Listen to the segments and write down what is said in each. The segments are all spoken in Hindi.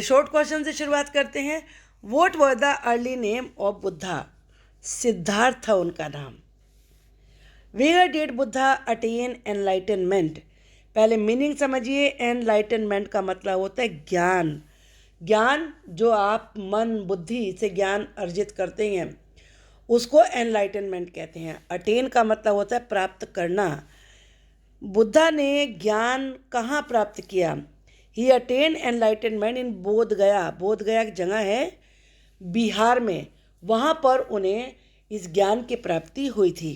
शॉर्ट क्वेश्चन से शुरुआत करते हैं। What was the early name of Buddha? Siddhartha था उनका नाम। Where did Buddha attain enlightenment? पहले मीनिंग समझिए। एनलाइटनमेंट का मतलब होता है ज्ञान। ज्ञान जो आप मन बुद्धि से ज्ञान अर्जित करते हैं उसको एनलाइटनमेंट कहते हैं। अटेन का मतलब होता है प्राप्त करना। बुद्धा ने ज्ञान कहाँ प्राप्त किया? ही अटेन एनलाइटनमेंट इन बोध गया। बोध गया एक जगह है बिहार में, वहाँ पर उन्हें इस ज्ञान की प्राप्ति हुई थी।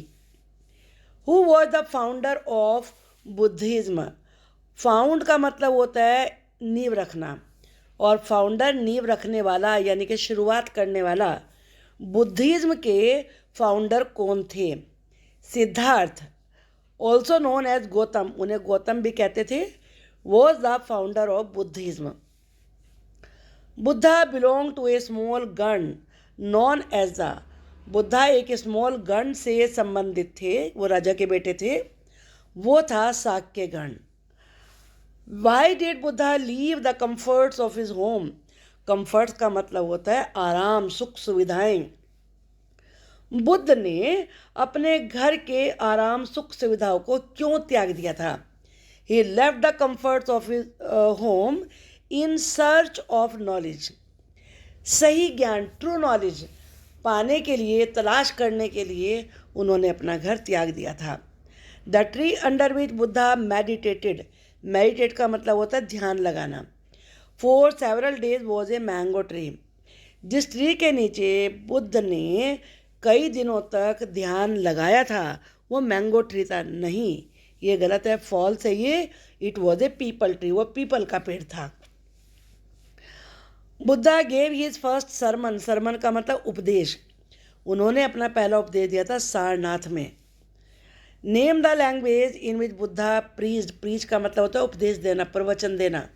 Who was the founder of Buddhism? Found का मतलब होता है नींव रखना, और फाउंडर नींव रखने वाला यानी कि शुरुआत करने वाला। बुद्धिज्म के फाउंडर कौन थे? Siddhartha, also known as Gautam, उन्हें गौतम भी कहते थे, was the founder of Buddhism. Buddha belong to a small gana known as the. Buddha एक स्मॉल गण से संबंधित थे, वो राजा के बेटे थे, वो था शाक्य गण। Why did Buddha leave the comforts of his home? Comforts का मतलब होता है आराम, सुख, सुविधाएं। बुद्ध ने अपने घर के आराम, सुख, सुविधाओं को क्यों त्याग दिया था? He left the comforts of his home in search of knowledge. सही ज्ञान, ट्रू नॉलेज पाने के लिए, तलाश करने के लिए उन्होंने अपना घर त्याग दिया था। The tree under which Buddha meditated. Meditate का मतलब होता है ध्यान लगाना। For several days was a mango tree. जिस ट्री के नीचे बुद्ध ने कई दिनों तक ध्यान लगाया था वो मैंगो ट्री था। नहीं, ये गलत है, फॉल्स है ये। It was a peepal tree, वो पीपल का पेड़ था। Buddha gave his first sermon. Sermon का मतलब उपदेश। उन्होंने अपना पहला उपदेश दिया था सारनाथ में। Name the language in which Buddha preached. Preach का मतलब होता है उपदेश देना, प्रवचन देना।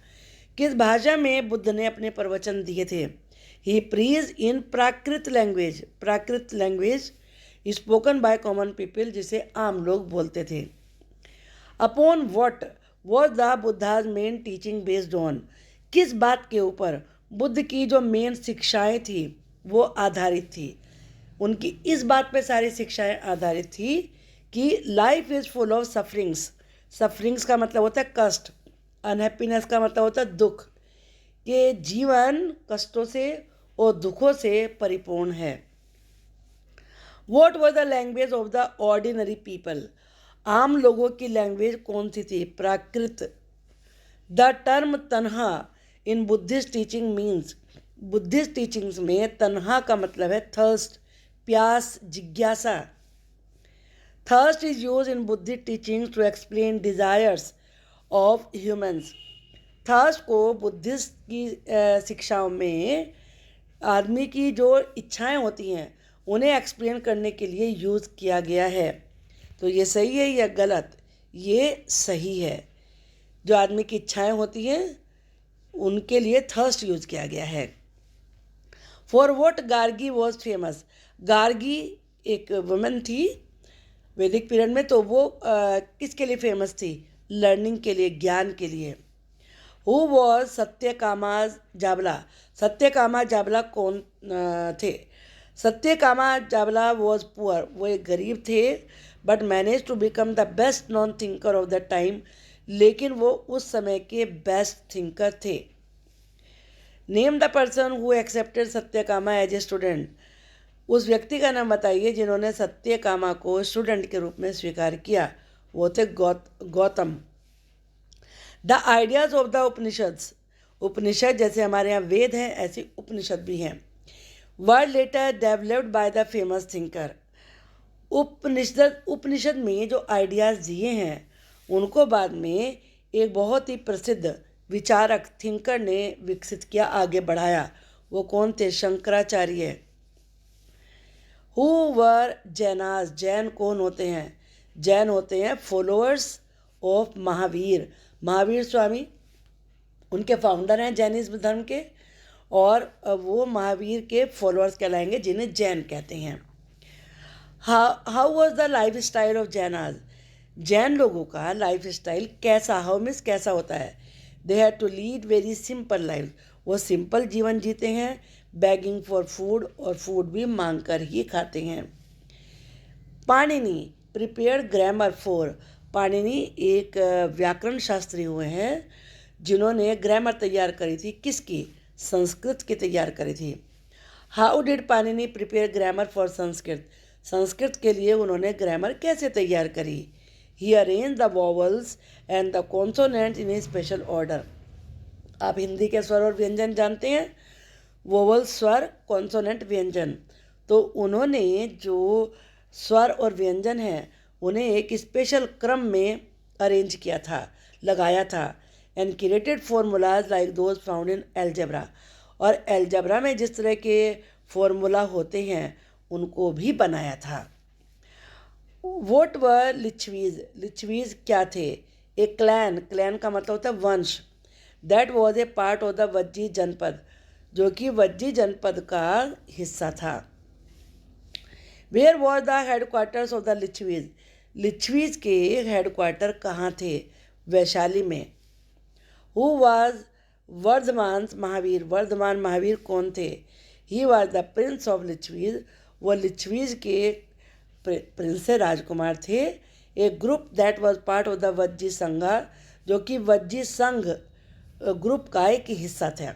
किस भाषा में बुद्ध ने अपने प्रवचन दिए थे? He preach in Prakrit language. Prakrit language spoken by common people, जिसे आम लोग बोलते थे। Upon what was the Buddha's main teaching based on? किस बात के ऊपर बुद्ध की जो मेन शिक्षाएं थी वो आधारित थी? उनकी इस बात पे सारी शिक्षाएं आधारित थी कि life is full of sufferings. Sufferings का मतलब होता है कष्ट, अनहैप्पीनेस का मतलब होता है दुख, कि जीवन कष्टों से और दुखों से परिपूर्ण है। What was the language of the ordinary people? आम लोगों की लैंग्वेज कौन सी थी? प्राकृत। The term tanha in Buddhist teaching means. Buddhist teachings में तन्हा का मतलब है थर्स्ट, प्यास, जिज्ञासा। Thirst is use in Buddhist teachings to explain desires of humans. Thirst को बुद्धिस्ट की शिक्षाओं में आदमी की जो इच्छाएं होती हैं उन्हें एक्सप्लेन करने के लिए यूज़ किया गया है। तो ये सही है या गलत? ये सही है। जो आदमी की इच्छाएं होती हैं उनके लिए थर्स्ट यूज किया गया है। For what Gargi was famous? Gargi एक वुमेन थी वैदिक पीरियड में, तो वो किसके लिए फेमस थी? लर्निंग के लिए, ज्ञान के लिए। Who was Satyakama जाबला? सत्यकामा जाबला कौन थे? सत्यकामा जाबला वॉज पुअर, वो एक गरीब थे, but manage to become the best known thinker of the time, लेकिन वो उस समय के बेस्ट थिंकर थे। Name the person who accepted Satyakama as a student. उस व्यक्ति का नाम बताइए जिन्होंने सत्यकामा को स्टूडेंट के रूप में स्वीकार किया। वो थे Gautam. The ideas of the Upanishads. Upanishad जैसे हमारे यहाँ वेद हैं ऐसे उपनिषद भी हैं। Word later developed by the famous thinker. Upanishad में जो आइडियाज़ दिए हैं उनको बाद में एक बहुत ही प्रसिद्ध विचारक थिंकर ने विकसित किया, आगे बढ़ाया। वो कौन थे? शंकराचार्य। Who were Jainas? जैन कौन होते हैं? जैन होते हैं फॉलोअर्स ऑफ महावीर। महावीर स्वामी उनके फाउंडर हैं जैनिज्म धर्म के, और वो महावीर के फॉलोअर्स कहलाएंगे जिन्हें जैन कहते हैं। How was the life style of Jainas? Jain लोगों का लाइफ स्टाइल कैसा? हाउ मीन्स कैसा होता है? They had to lead very simple life. वो सिंपल जीवन जीते हैं, बैगिंग फॉर फूड, और फूड भी मांग कर ही खाते हैं। Panini prepare grammar for. Panini एक व्याकरण शास्त्री हुए हैं जिन्होंने ग्रामर तैयार करी थी। किसकी? संस्कृत की तैयार करी थी। How did Panini prepare grammar for Sanskrit. Sanskrit के लिए उन्होंने ग्रामर कैसे तैयार करी? He arrange the vowels and the consonants in a special order. आप हिंदी के स्वर और व्यंजन जानते हैं, वोवल स्वर, कॉन्सोनेंट व्यंजन। तो उन्होंने जो स्वर और व्यंजन हैं उन्हें एक स्पेशल क्रम में अरेंज किया था, लगाया था। And created formulas like those found in algebra. और एल्जेब्रा में जिस तरह के फॉर्मूला होते हैं उनको भी बनाया था। वोट वर लिच्छवीज। लिच्छवीज क्या थे? ए क्लैन। क्लैन का मतलब होता है वंश। That was a part of the Vajji Janapada, जो कि वज्जी जनपद का हिस्सा था। Where was the headquarters of the Licchavis. Licchavis के हेडक्वार्टर कहाँ थे? वैशाली में। Who was Vardhaman Mahavir. वर्धमान महावीर कौन थे? He was the prince of Licchavis. वह लिच्छवीज के प्रिंस से राजकुमार थे। A group that was part of the Vajji Sangha, जो कि वज्जी संघ ग्रुप का एक हिस्सा था।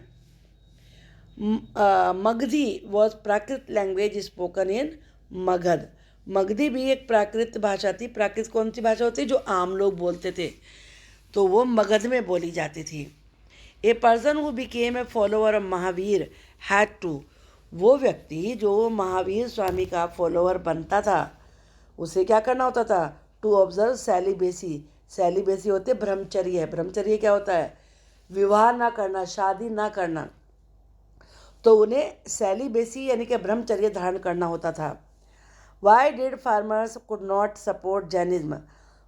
Magdhi was Prakrit language spoken in Magadh. Magdhi भी एक प्राकृत भाषा थी। प्राकृत कौन सी भाषा होती है? जो आम लोग बोलते थे, तो वो मगध में बोली जाती थी। A person who became a follower of Mahavir had to. वो व्यक्ति जो महावीर स्वामी का फॉलोअर बनता था उसे क्या करना होता था? To observe celibacy. सेलिबेसी होते ब्रह्मचर्य। ब्रह्मचर्य क्या होता है? विवाह ना करना, शादी ना करना। तो उन्हें सेलिबेसी यानी कि ब्रह्मचर्य धारण करना होता था। Why did farmers could not support Jainism.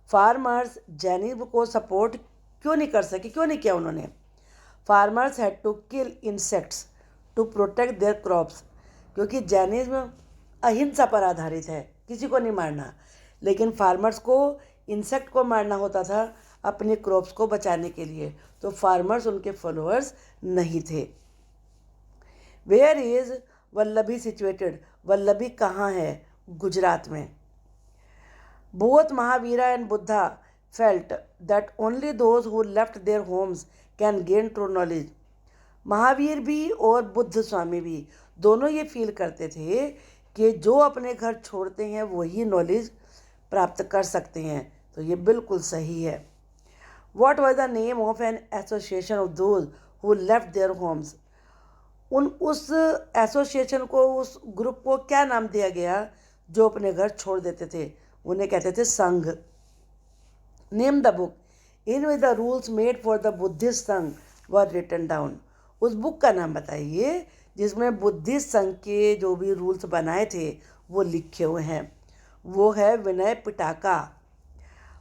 Farmers Jainism को सपोर्ट क्यों नहीं कर सके? क्यों नहीं किया उन्होंने? Farmers had to kill insects to protect their crops. क्योंकि जैनिज्म अहिंसा पर आधारित है, किसी को नहीं मारना, लेकिन फार्मर्स को इंसेक्ट को मारना होता था अपने क्रॉप्स को बचाने के लिए। तो फार्मर्स उनके फॉलोअर्स नहीं थे। Where is Vallabhi situated. Vallabhi कहाँ है? गुजरात में। Both Mahavira and Buddha felt that only those who left their homes can gain true knowledge. Mahavir भी और बुद्ध स्वामी भी दोनों ये फील करते थे कि जो अपने घर छोड़ते हैं वही नॉलेज प्राप्त कर सकते हैं। तो ये बिल्कुल सही है। What was the name of an association of those who left their homes? उस एसोसिएशन को, उस ग्रुप को क्या नाम दिया गया जो अपने घर छोड़ देते थे? उन्हें कहते थे संघ। Name the book in which the rules made for the Buddhist संघ वर रिटन डाउन। उस बुक का नाम बताइए जिसमें बुद्धिस्ट संघ के जो भी रूल्स बनाए थे वो लिखे हुए हैं। वो है Vinay Pitaka.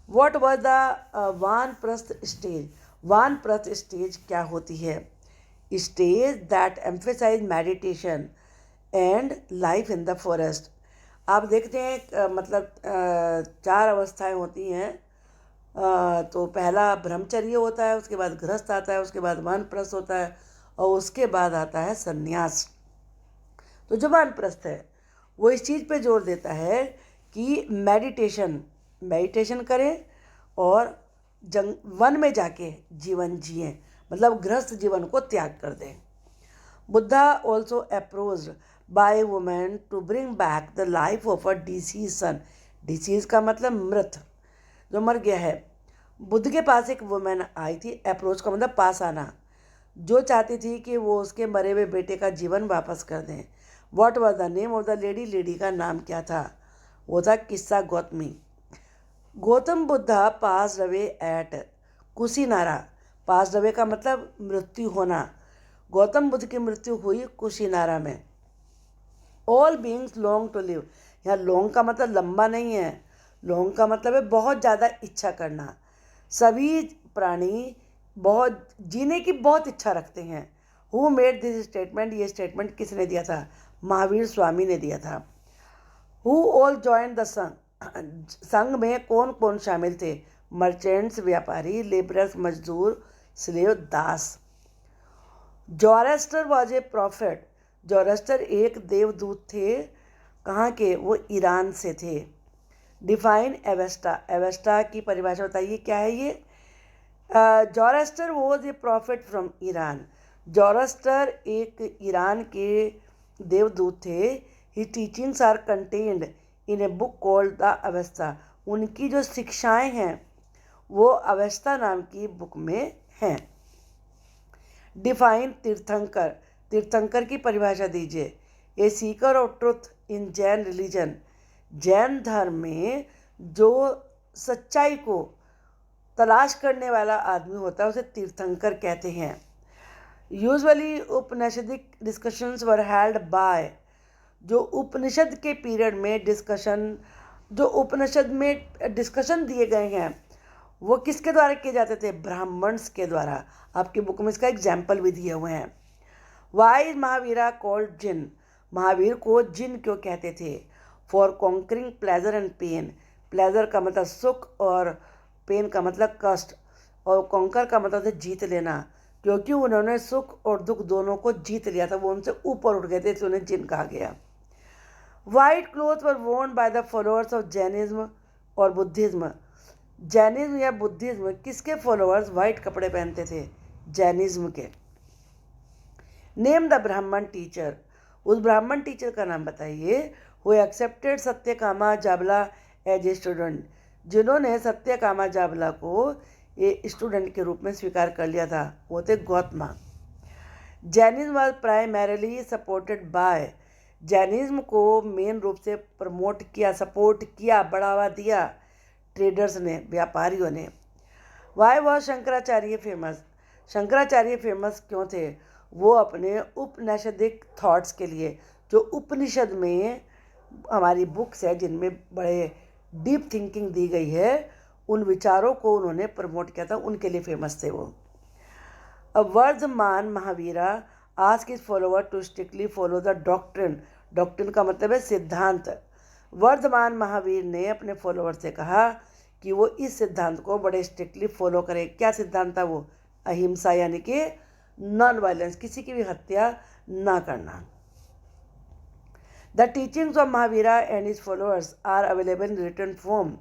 What was the vanaprastha stage. वानप्रस्थ स्टेज क्या होती है? Stage that emphasize meditation and life in the forest. आप देखते हैं मतलब 4 अवस्थाएं होती हैं। तो पहला ब्रह्मचर्य होता है, उसके बाद गृहस्थ आता है, उसके बाद वानप्रस्थ होता है, और उसके बाद आता है संन्यास। तो जो वानप्रस्थ है वो इस चीज़ पे जोर देता है कि मेडिटेशन करें और वन में जाके जीवन जिएं, मतलब गृहस्थ जीवन को त्याग कर दें। Buddha also approached by women to bring back the life of a deceased son. Deceased का मतलब मृत, जो मर गया है। बुद्ध के पास एक वुमेन आई थी। अप्रोच का मतलब पास आना, जो चाहती थी कि वो उसके मरे हुए बेटे का जीवन वापस कर दें। What was the name of the lady. Lady का नाम क्या था? वो था किस्सा गौतमी। गौतम बुद्धा पास रवे एट कुशीनारा। पास रवे का मतलब मृत्यु होना। गौतम बुद्ध की मृत्यु हुई कुशीनारा में। All beings long to live. यहाँ लॉन्ग का मतलब लंबा नहीं है, लॉन्ग का मतलब है बहुत ज़्यादा इच्छा करना। सभी प्राणी बहुत जीने की बहुत इच्छा रखते हैं। Who made this statement. ये स्टेटमेंट किसने दिया था? महावीर स्वामी ने दिया था। हु ऑल जॉइन द संघ। संघ में कौन कौन शामिल थे? मर्चेंट्स व्यापारी, लेबरर्स मजदूर, स्लेव दास। Zoroaster was a prophet. Zoroaster एक देवदूत थे। कहाँ के? वो ईरान से थे। डिफाइन एवेस्टा। एवेस्टा की परिभाषा बताइए, क्या है ये? Zoroaster was a prophet from Iran. Zoroaster एक ईरान के देवदूत थे। His teachings are contained in a book called the Avesta. उनकी जो शिक्षाएं हैं वो अवेस्ता नाम की बुक में हैं। डिफाइन तीर्थंकर। तीर्थंकर की परिभाषा दीजिए। A seeker of truth in Jain religion. Jain धर्म में जो सच्चाई को तलाश करने वाला आदमी होता है उसे तीर्थंकर कहते हैं। Usually Upanishadic discussions were held by. जो उपनिषद के पीरियड में जो उपनिषद में डिस्कशन दिए गए हैं वो किसके द्वारा किए जाते थे? ब्राह्मण्स के द्वारा। आपकी बुक में इसका एग्जाम्पल भी दिए हुए हैं। Why Mahavira called Jina. महावीर को जिन क्यों कहते थे? For conquering pleasure and pain. Pleasure का मतलब सुख और पेन का मतलब कष्ट, और कॉन्कर का मतलब है जीत लेना। क्योंकि उन्होंने सुख और दुख दोनों को जीत लिया था, वो उनसे ऊपर उठ गए थे, इसलिए उन्हें जिन कहा गया। White cloth were worn by the followers of Jainism और बुद्धिज्म। जैनिज्म या बुद्धिज्म किसके फॉलोअर्स वाइट कपड़े पहनते थे? जैनिज्म के। Name the Brahmin teacher. उस ब्राह्मण टीचर का नाम बताइए। Who accepted Satyakama Jabala as a student. जिन्होंने सत्यकामा जाबला को ए स्टूडेंट के रूप में स्वीकार कर लिया था, वो थे Gautama. Jainism was primarily supported by. Jainism को मेन रूप से प्रमोट किया, सपोर्ट किया, बढ़ावा दिया ट्रेडर्स ने, व्यापारियों ने। Why was Shankaracharya famous. Shankaracharya famous क्यों थे? वो अपने उपनिषदिक थॉट्स के लिए, जो उपनिषद में हमारी बुक्स है जिनमें बड़े डीप थिंकिंग दी गई है, उन विचारों को उन्होंने प्रमोट किया था, उनके लिए फेमस थे वो। अब Vardhaman Mahavira ask his follower to strictly follow the doctrine. Doctrine का मतलब है सिद्धांत। वर्धमान महावीर ने अपने फॉलोअर से कहा कि वो इस सिद्धांत को बड़े स्ट्रिक्टली फॉलो करें। क्या सिद्धांत था वो? अहिंसा, यानी कि नॉन वायलेंस, किसी की भी हत्या ना करना। The teachings of Mahavira and his followers are available in written form.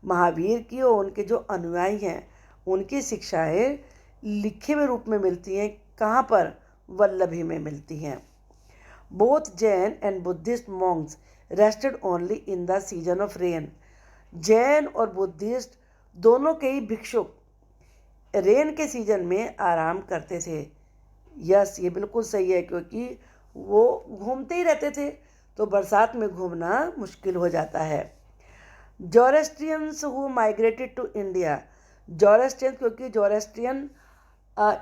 Mahavir की और उनके जो अनुयायी हैं उनकी शिक्षाएं लिखे हुए रूप में मिलती हैं। कहाँ पर? वल्लभी में मिलती हैं। Both Jain and Buddhist Monks rested only in the season of rain. Jain और बुद्धिस्ट दोनों के ही भिक्षुक रेन के सीजन में आराम करते थे। यस, ये बिल्कुल सही है, क्योंकि वो घूमते ही रहते थे, तो बरसात में घूमना मुश्किल हो जाता है। जोरेस्ट्रियंस हु माइग्रेटेड टू इंडिया। जोरेस्ट्रियंस, क्योंकि जोरेस्ट्रियन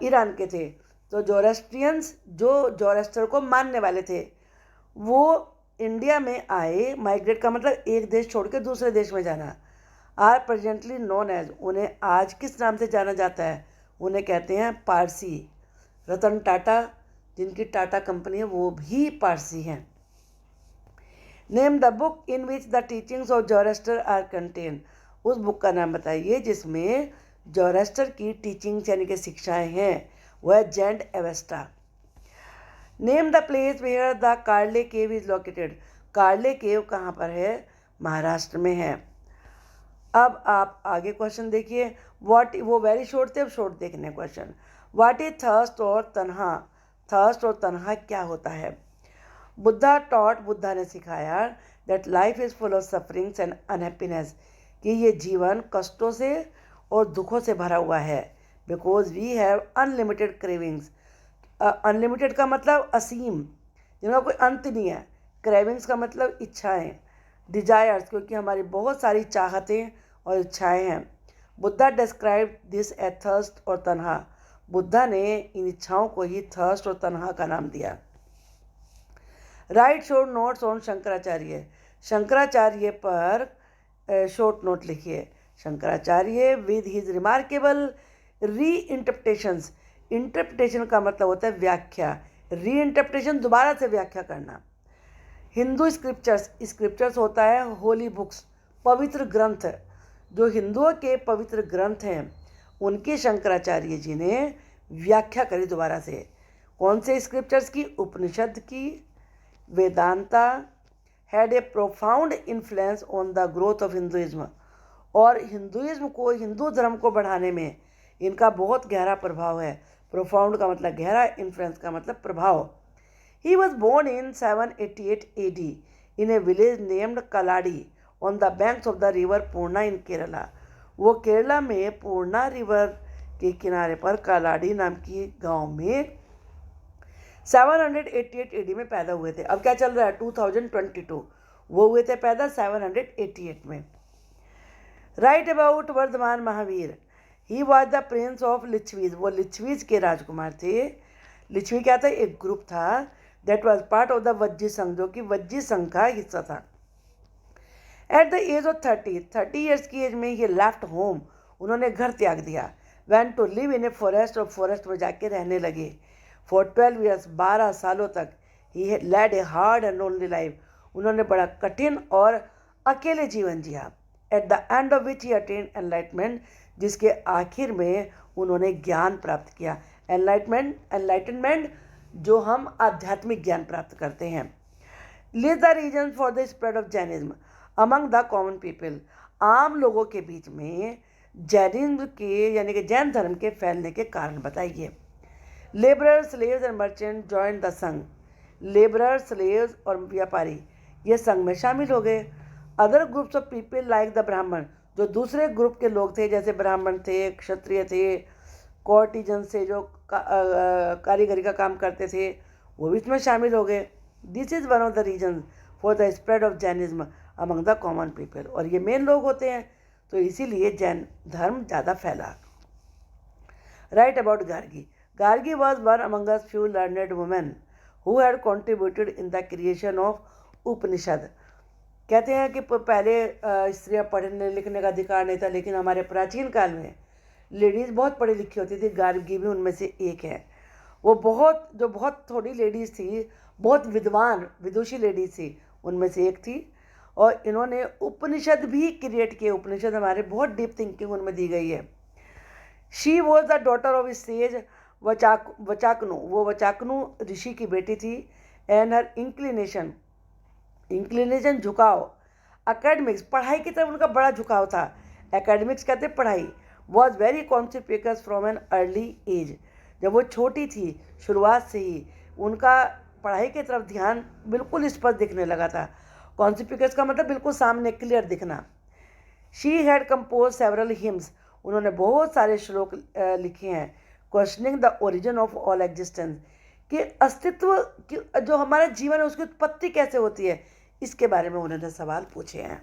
ईरान के थे, तो जोरेस्ट्रियंस जो जोरेस्टर को मानने वाले थे वो इंडिया में आए। माइग्रेट का मतलब एक देश छोड़ के दूसरे देश में जाना। Are presently known as. उन्हें आज किस नाम से जाना जाता है? उन्हें कहते हैं पारसी। रतन टाटा, जिनकी टाटा कंपनी है, वो भी पारसी हैं। Name the book in which the teachings of Zoroaster are contain. उस बुक का नाम बताइए जिसमें जोरेस्टर की टीचिंग्स यानी कि शिक्षाएं हैं, वह Zend Avesta. Name the place where the Karle cave is located. Karle cave कहाँ पर है? महाराष्ट्र में है। अब आप आगे क्वेश्चन देखिए। व्हाट, वो वेरी शॉर्ट थे, अब शॉर्ट देखने question. What is thirst or तन्हा। थर्स्ट और तन्हा क्या होता है? बुद्धा टॉट, बुद्धा ने सिखाया that life is full of sufferings and unhappiness, कि ये जीवन कष्टों से और दुखों से भरा हुआ है। Because we have unlimited cravings. Unlimited का मतलब असीम, जिनका कोई अंत नहीं है। क्रेविंग्स का मतलब इच्छाएं, डिजायर्स, क्योंकि हमारी बहुत सारी चाहतें और इच्छाएं हैं। Buddha describe this a thirst or tanha. Buddha ने इन इच्छाओं को ही थर्स्ट और तन्हा का नाम दिया। Right short notes on Shankaracharya. Shankaracharya पर शॉर्ट नोट लिखिए। शंकराचार्य विद हिज रिमार्केबल री इंटरप्रिटेशंस। इंटरप्रिटेशन का मतलब होता है व्याख्या। री इंटरप्रिटेशन, दोबारा से व्याख्या करना। हिंदू स्क्रिप्चर्स, स्क्रिप्चर्स होता है होली बुक्स, पवित्र ग्रंथ। जो हिंदुओं के पवित्र ग्रंथ हैं उनकी शंकराचार्य जी ने व्याख्या करी दोबारा से। कौन से स्क्रिप्चर्स की? उपनिषद की। Vedanta had a profound influence on the growth of Hinduism, और हिंदुइज्म को, हिंदू धर्म को बढ़ाने में इनका बहुत गहरा प्रभाव है। प्रोफाउंड का मतलब गहरा, इन्फ्लुएंस का मतलब प्रभाव। He was born in 788 AD in a village named Kaladi on the banks of the river Purna in Kerala. वो केरला में पूर्णा रिवर के किनारे पर कालाडी नाम की गांव में 788 AD में पैदा हुए थे। अब क्या चल रहा है? 2022। वो हुए थे पैदा 788 में। Write about Vardhaman Mahavir. He was the prince of Lichchhavis. वो लिच्छवीज के राजकुमार थे। लिच्छवी क्या था? एक ग्रुप था that was part of the Vajji sangha, जो कि वज्जी संघ का हिस्सा था। At the age of 30 years की एज में ये लेफ्ट होम, उन्होंने घर त्याग दिया। Went to live in a forest, और फॉरेस्ट में जाके रहने लगे। फॉर 12 ईयर्स, 12 सालों तक he led a hard and lonely life, उन्होंने बड़ा कठिन और अकेले जीवन जिया। At the end of which he attain enlightenment, जिसके आखिर में उन्होंने ज्ञान प्राप्त किया। एनलाइटनमेंट जो हम आध्यात्मिक ज्ञान प्राप्त करते हैं। List the reason for the spread of Jainism among the common people. आम लोगों के बीच में जैनिज्म के, यानी कि जैन धर्म के फैलने के कारण बताइए। Labourer, slaves and merchant join the संघ। लेबरर, स्लेव्स और व्यापारी ये संघ में शामिल हो गए। Other groups of people like the ब्राह्मण, जो दूसरे ग्रुप के लोग थे, जैसे ब्राह्मण थे, क्षत्रिय थे, कॉर्टिजन से जो कारीगरी का काम करते थे, वो भी इसमें शामिल हो गए। This is one of the reason for the spread of Jainism among the common people. और ये मेन लोग होते हैं, तो इसीलिए जैन धर्म ज़्यादा फैला। Write about Gargi. Gargi was one among us few learned women who had contributed in the creation of Upanishad. कहते हैं कि पहले स्त्रियाँ पढ़ने लिखने का अधिकार नहीं था, लेकिन हमारे प्राचीन काल में लेडीज़ बहुत पढ़ी लिखी होती थी। गार्गी भी उनमें से एक है। वो बहुत थोड़ी लेडीज़ थी, बहुत विद्वान विदुषी लेडीज़ थी, उनमें से एक थी। और इन्होंने उपनिषद भी क्रिएट किए। उपनिषद हमारे बहुत डीप थिंकिंग उनमें दी गई है। She was the daughter of sage Vachaknu. वो वचाकनु ऋषि की बेटी थी। एंड हर इंक्लिनेशन झुकाव, अकेडमिक्स पढ़ाई की तरफ उनका बड़ा झुकाव था। एकेडमिक्स कहते पढ़ाई। Was very conspicuous from an early age. जब वो छोटी थी, शुरुआत से ही उनका पढ़ाई की तरफ ध्यान बिल्कुल स्पष्ट दिखने लगा था। कॉन्सिपिकस का मतलब बिल्कुल सामने क्लियर दिखना। She had compose several hymns. उन्होंने बहुत सारे श्लोक लिखे हैं। Questioning the origin of all existence, कि अस्तित्व की जो हमारा जीवन है उसकी उत्पत्ति कैसे होती है, इसके बारे में उन्होंने सवाल पूछे हैं।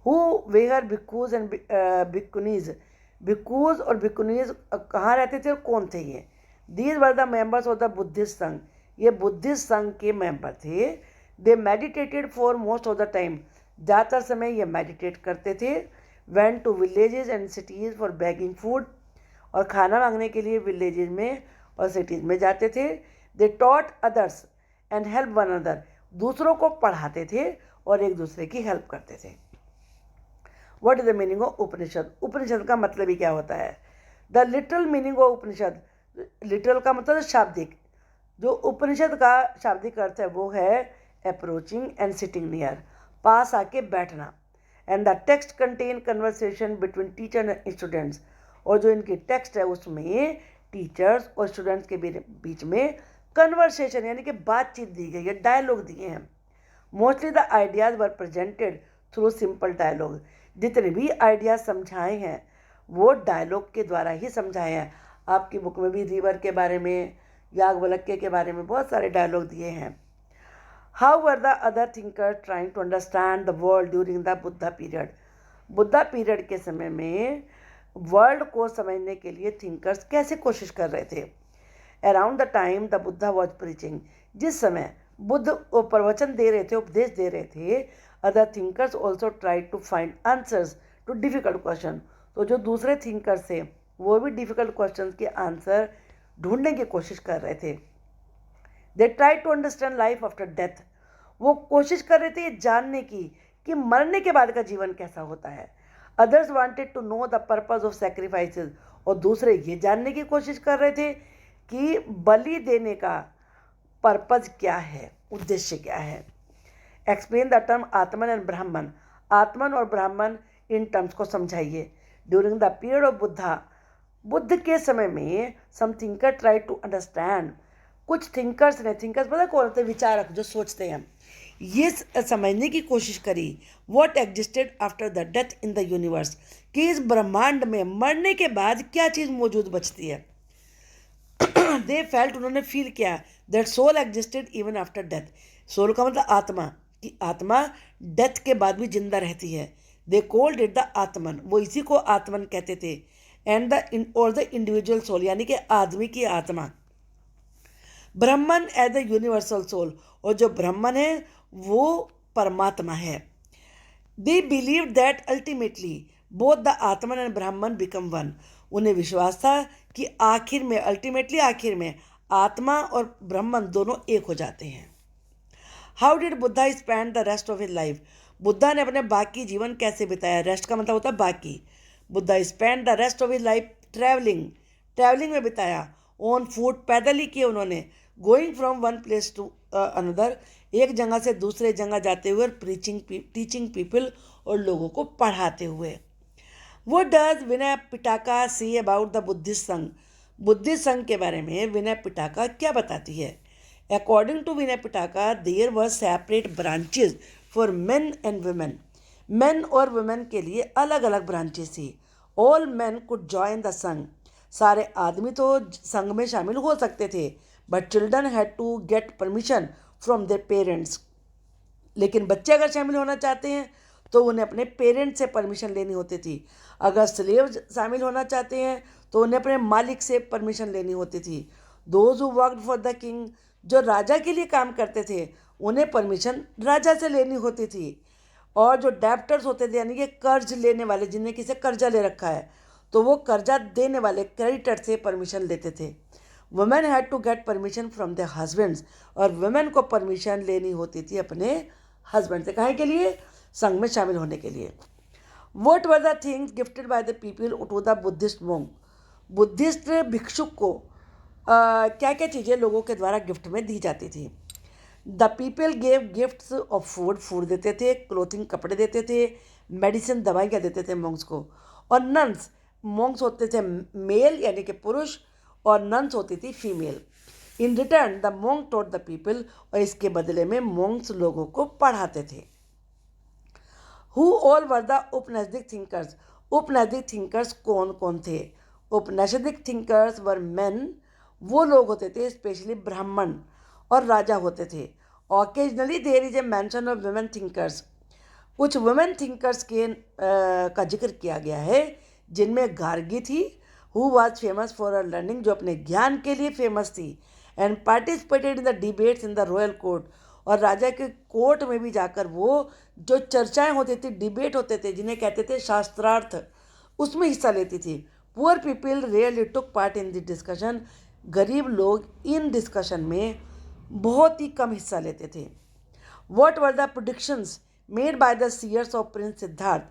Who were bhikkhus and bhikkhunis. Bhikkhus और भिक्कुनीज कहाँ रहते थे और कौन थे ये? These were the members of the Buddhist sangha. ये बुद्धिस्ट संघ के मेंबर थे। They meditated for most of the time. ज़्यादातर समय ये मेडिटेट करते थे। Went to villages and cities for begging food, और खाना मांगने के लिए विलेजेस में और सिटीज़ में जाते थे। They taught others and help one other. दूसरों को पढ़ाते थे और एक दूसरे की हेल्प करते थे। What is the meaning of Upanishad? Upanishad का मतलब ही क्या होता है? The literal meaning of Upanishad, literal का मतलब शाब्दिक, जो उपनिषद का शाब्दिक अर्थ है वो है अप्रोचिंग एंड सिटिंग नियर, पास आके बैठना। And the text contain conversation between teacher and students, और जो इनकी टेक्स्ट है उसमें टीचर्स और स्टूडेंट्स के बीच में कन्वर्सेशन यानी कि बातचीत दी गई है, डायलॉग दिए हैं। Mostly the ideas were presented through simple dialogue. जितने भी आइडियाज़ समझाए हैं वो डायलॉग के द्वारा ही समझाए हैं। आपकी बुक में भी रिवर के बारे में, याज्ञवल्क्य के बारे में बहुत सारे डायलॉग दिए हैं। How were the other thinker trying to understand the world during the Buddha period? Buddha period के समय में वर्ल्ड को समझने के लिए थिंकर्स कैसे कोशिश कर रहे थे? Around the time the Buddha was preaching, जिस समय बुद्ध प्रवचन दे रहे थे, उपदेश दे रहे थे, other thinkers also try to find answers to difficult question. तो जो दूसरे थिंकर्स थे वो भी डिफ़िकल्ट क्वेश्चन के आंसर ढूंढने की कोशिश कर रहे थे। They try to understand life after death. वो कोशिश कर रहे थे ये जानने की कि मरने के बाद का जीवन कैसा होता है। Others wanted to know the purpose of sacrifices, और दूसरे ये जानने की कोशिश कर रहे थे कि बलि देने का पर्पज क्या है, उद्देश्य क्या है। Explain the term Atman and ब्राह्मण, आत्मन और ब्राह्मण इन टर्म्स को समझाइए। During the period of Buddha, Buddha के समय में सम थिंकर ट्राई टू अंडरस्टैंड, कुछ थिंकर्स ने, थिंकर्स पता कौन होते हैं, विचारक जो सोचते हैं, ये समझने की कोशिश करी what existed after the death in the universe, कि इस ब्रह्मांड में मरने के बाद क्या चीज़ मौजूद बचती है। दे फेल्ट, उन्होंने फील किया that soul existed even after death, soul का मतलब आत्मा, कि आत्मा डेथ के बाद भी जिंदा रहती है। दे कॉल्ड इट द आत्मन, वो इसी को आत्मन कहते थे। एंड द इंडिविजुअल सोल, यानी कि आदमी की आत्मा। ब्राह्मण एज द यूनिवर्सल सोल, और जो ब्राह्मण है वो परमात्मा है। They believe that ultimately both the Atman and ब्राह्मण बिकम वन, उन्हें विश्वास था कि आखिर में, अल्टीमेटली आखिर में आत्मा और ब्राह्मण दोनों एक हो जाते हैं। How did Buddha spend the rest of his life, Buddha ने अपने बाकी जीवन कैसे बिताया। रेस्ट का मतलब होता है बाकी। Buddha spend the rest of his life travelling, travelling में बिताया। ऑन फूट, पैदल ही किए उन्होंने। Going from one place to another, एक जगह से दूसरे जगह जाते हुए, टीचिंग पीपल, और लोगों को पढ़ाते हुए। वो does Vinaya Pitaka say about the Buddhist sangha, Buddhist sangha के बारे में विनय पिटाका क्या बताती है। According to Vinaya Pitaka there were separate branches for men and women, men और वुमेन के लिए अलग अलग ब्रांचेस थी। All man could join the sangha, सारे आदमी तो संघ में शामिल हो सकते थे, but children had to get permission from their parents, लेकिन बच्चे अगर शामिल होना चाहते हैं तो उन्हें अपने पेरेंट्स से परमिशन लेनी होती थी। अगर स्लेव शामिल होना चाहते हैं तो उन्हें अपने मालिक से परमिशन लेनी होती थी। Those who worked for the king, जो राजा के लिए काम करते थे, उन्हें परमिशन राजा से लेनी होती थी। और जो डेप्टर्स होते थे, यानी कि कर्ज लेने वाले, जिन्हें किसी कर्जा ले रखा है, तो वो कर्जा देने वाले क्रेडिटर से परमिशन लेते थे। Women had to get permission from the husbands, और वुमेन को परमिशन लेनी होती थी अपने हस्बैंड से, काहे के लिए, संघ में शामिल होने के लिए। What were the things gifted by the people to the Buddhist monk, Buddhist भिक्षुक को क्या क्या चीज़ें लोगों के द्वारा गिफ्ट में दी जाती थी। The people gave gifts of food, food देते थे, क्लोथिंग कपड़े देते थे, मेडिसिन दवाइयाँ देते थे मोंक्स को। और नन्स, मोंक्स होते थे मेल यानी कि पुरुष, और नन्स होती थी female. In return the monk taught the people, और इसके बदले में मोंक्स लोगों को पढ़ाते थे। Who all were the Upanishadic thinkers, Upanishadic thinkers कौन कौन थे। उपनिषदिक थिंकर्स वर मेन, वो लोग होते थे स्पेशली ब्राह्मण और राजा होते थे। Occasionally there is a mention of women thinkers, कुछ वुमेन थिंकर्स के का जिक्र किया गया है, जिनमें गार्गी थी, who was famous for her learning, जो अपने ज्ञान के लिए फेमस थी, and participated in the debates in the royal court, और राजा के कोर्ट में भी जाकर वो जो चर्चाएं होती थी, डिबेट होते थे, जिन्हें कहते थे शास्त्रार्थ, उसमें हिस्सा लेती थी। Poor people really took part in the discussion, गरीब लोग इन डिस्कशन में बहुत ही कम हिस्सा लेते थे। What were the predictions made by the seers of prince Siddhartha,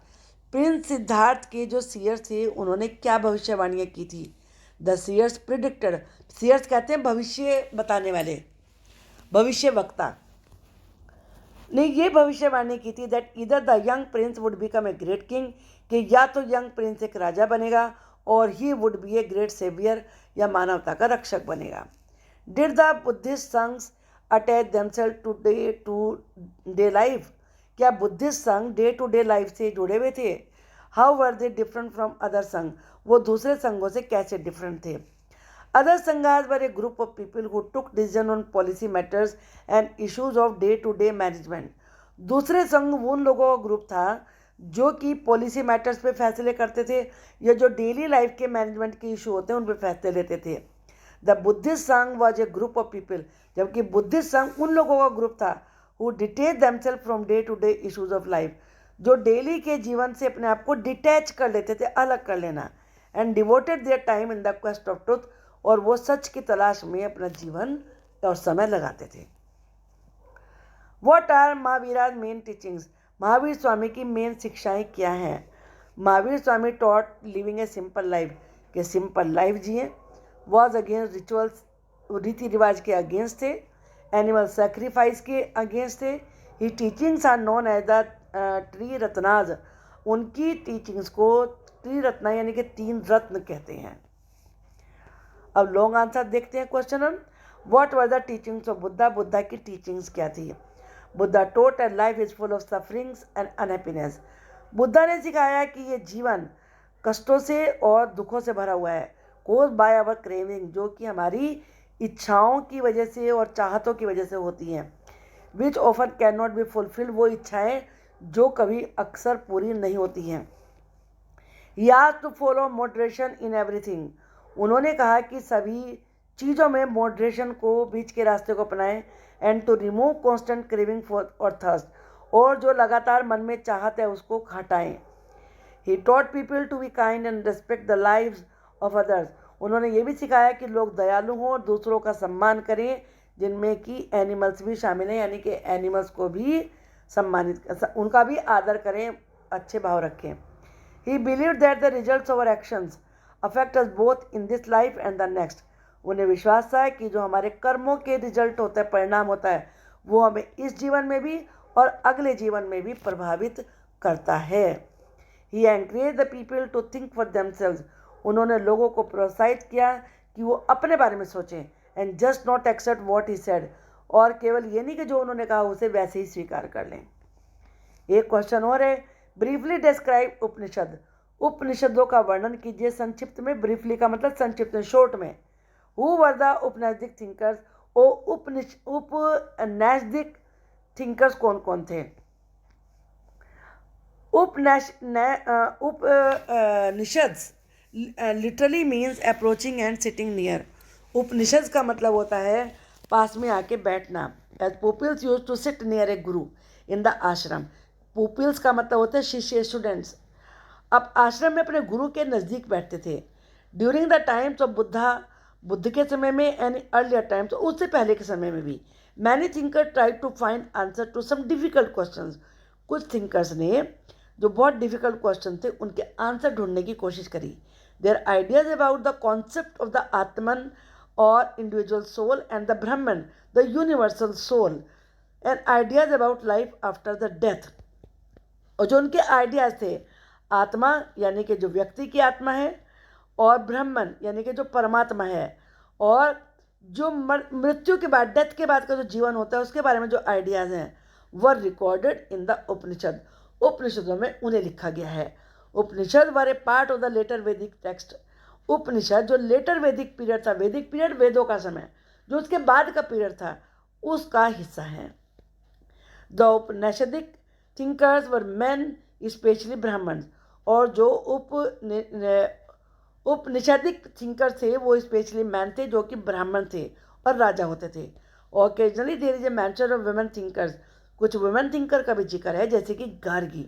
prince Siddhartha के जो सीयर्स थे उन्होंने क्या भविष्यवाणियाँ की थी। द सीयर्स प्रिडिक्टेड, सीयर्स कहते हैं भविष्य बताने वाले, भविष्य वक्ता ने ये भविष्यवाणी की थी that either the young prince would become a great king, कि या तो यंग प्रिंस एक राजा बनेगा, और he would be a great saviour, या मानवता का रक्षक बनेगा। Did the Buddhist sanghas attach themself to day life, क्या Buddhist sangha day to day life से जुड़े हुए थे। How were they different from other sangha, वो दूसरे संघों से कैसे डिफरेंट थे। Other sanghas were A group of people who took decision on policy matters and issues of day to day management, दूसरे संघ उन लोगों का ग्रुप था जो कि पॉलिसी मैटर्स पे फैसले करते थे, या जो डेली लाइफ के मैनेजमेंट के इशू होते हैं उन पे फैसले लेते थे। The Buddhist sangha was a group of people, जबकि बुद्धिस्ट संघ उन लोगों का ग्रुप था who detach themselves from day to day issues of life, जो डेली के जीवन से अपने आप को डिटैच कर लेते थे, अलग कर लेना, and devoted their time in the quest of truth, और वो सच की तलाश में अपना जीवन और समय लगाते थे। What are Mahavira's main teachings, Mahavir Swami की मेन शिक्षाएं क्या हैं। Mahavir Swami taught living a simple life, के सिंपल लाइफ जिए। वॉज अगेंस्ट रिचुअल्स रीति रिवाज के अगेंस्ट थे, एनिमल सेक्रीफाइस के अगेंस्ट थे। His teachings are known as the three ratnas, उनकी टीचिंग्स को ट्री रत्ना यानी कि 3 रत्न कहते हैं। अब लॉन्ग आंसर देखते हैं क्वेश्चन हम। What were the teachings of Buddha, Buddha की टीचिंग्स क्या थी। Buddha taught and life is full of sufferings and unhappiness, Buddha ने सिखाया कि ये जीवन कष्टों से और दुखों से भरा हुआ है। कोज बाय आवर क्रेविंग, जो कि हमारी इच्छाओं की वजह से और चाहतों की वजह से होती हैं। Which often can not be fulfilled, वो इच्छाएं जो कभी अक्सर पूरी नहीं होती हैं। He has to follow moderation in everything, उन्होंने कहा कि सभी चीज़ों में मॉडरेशन को, बीच के रास्ते को अपनाएं। And to remove constant craving for और थर्स्ट, और जो लगातार मन में चाहत है उसको हटाएं। He taught people to be kind and respect the lives of others, उन्होंने ये भी सिखाया कि लोग दयालु हों और दूसरों का सम्मान करें, जिनमें कि एनिमल्स भी शामिल हैं, यानी कि एनिमल्स को भी सम्मानित, उनका भी आदर करें, अच्छे भाव रखें। He believe that the results of our actions affect us both in this life and the next, उन्हें विश्वास था कि जो हमारे कर्मों के रिजल्ट होता है, परिणाम होता है, वो हमें इस जीवन में भी और अगले जीवन में भी प्रभावित करता है। He encourage the people to think for themselves, उन्होंने लोगों को प्रोत्साहित किया कि वो अपने बारे में सोचें। And just not accept what he said, और केवल ये नहीं कि जो उन्होंने कहा उसे वैसे ही स्वीकार कर लें। एक क्वेश्चन और है, ब्रीफली डिस्क्राइब उपनिषद, उपनिषदों का वर्णन कीजिए संक्षिप्त में। ब्रीफली का मतलब संक्षिप्त में, शॉर्ट में। Who were the Upanishadic thinkers, ओ उपनिषदिक थिंकर्स कौन कौन थे। Upanishad literally means approaching and sitting near, Upanishad का मतलब होता है पास में आके बैठना। As pupils use to sit near a guru in the आश्रम, पुपिल्स का मतलब होता है शिष्य, स्टूडेंट्स। अब आश्रम में अपने गुरु के नज़दीक बैठते थे। During the times of Buddha, Buddha के समय में, एंड अर्लियर टाइम्स, उससे पहले के समय में भी, many thinker try to find answer to some difficult questions, कुछ थिंकर्स ने जो बहुत डिफ़िकल्ट क्वेश्चन थे उनके आंसर ढूंढने की कोशिश करी। Their ideas about the concept of the atman और individual soul and the brahman the universal soul, and ideas about life after the death, और जो उनके आइडियाज़ थे, आत्मा यानी कि जो व्यक्ति की आत्मा है, और ब्रह्मन यानी कि जो परमात्मा है, और जो मृत्यु के बाद, डेथ के बाद का जो जीवन होता है उसके बारे में जो आइडियाज़ हैं, वर रिकॉर्डेड इन द उपनिषद, उपनिषदों में उन्हें लिखा गया है। उपनिषद वर ए पार्ट ऑफ द लेटर वैदिक टेक्स्ट, उपनिषद जो लेटर वैदिक पीरियड था, वैदिक पीरियड वेदों का समय, जो उसके बाद का पीरियड था, उसका हिस्सा है। The Upanishadic thinkers were man specially ब्राह्मण, और जो उपनिषदिक थिंकर थे वो स्पेशली मैन थे, जो कि ब्राह्मण थे और राजा होते थे। Occasionally there is a mention of women thinkers, कुछ वुमेन थिंकर का भी जिक्र है, जैसे कि Gargi,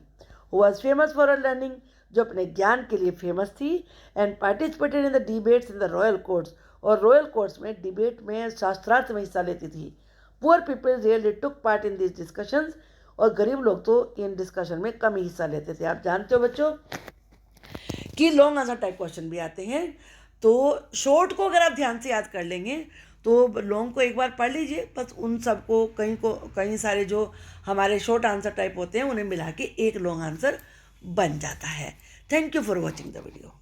who was famous for her learning, जो अपने ज्ञान के लिए फेमस थी, and participated in the debates in the royal courts, और रॉयल कोर्ट्स में डिबेट में, शास्त्रार्थ में हिस्सा लेती थी। Poor people really took part in this discussions, और गरीब लोग तो इन डिस्कशन में कम ही हिस्सा लेते थे। आप जानते हो बच्चों कि लॉन्ग आंसर टाइप क्वेश्चन भी आते हैं, तो शॉर्ट को अगर आप ध्यान से याद कर लेंगे तो लॉन्ग को एक बार पढ़ लीजिए, बस उन सबको कई सारे जो हमारे शॉर्ट आंसर टाइप होते हैं उन्हें मिला के एक लॉन्ग आंसर बन जाता है। Thank you for watching the video.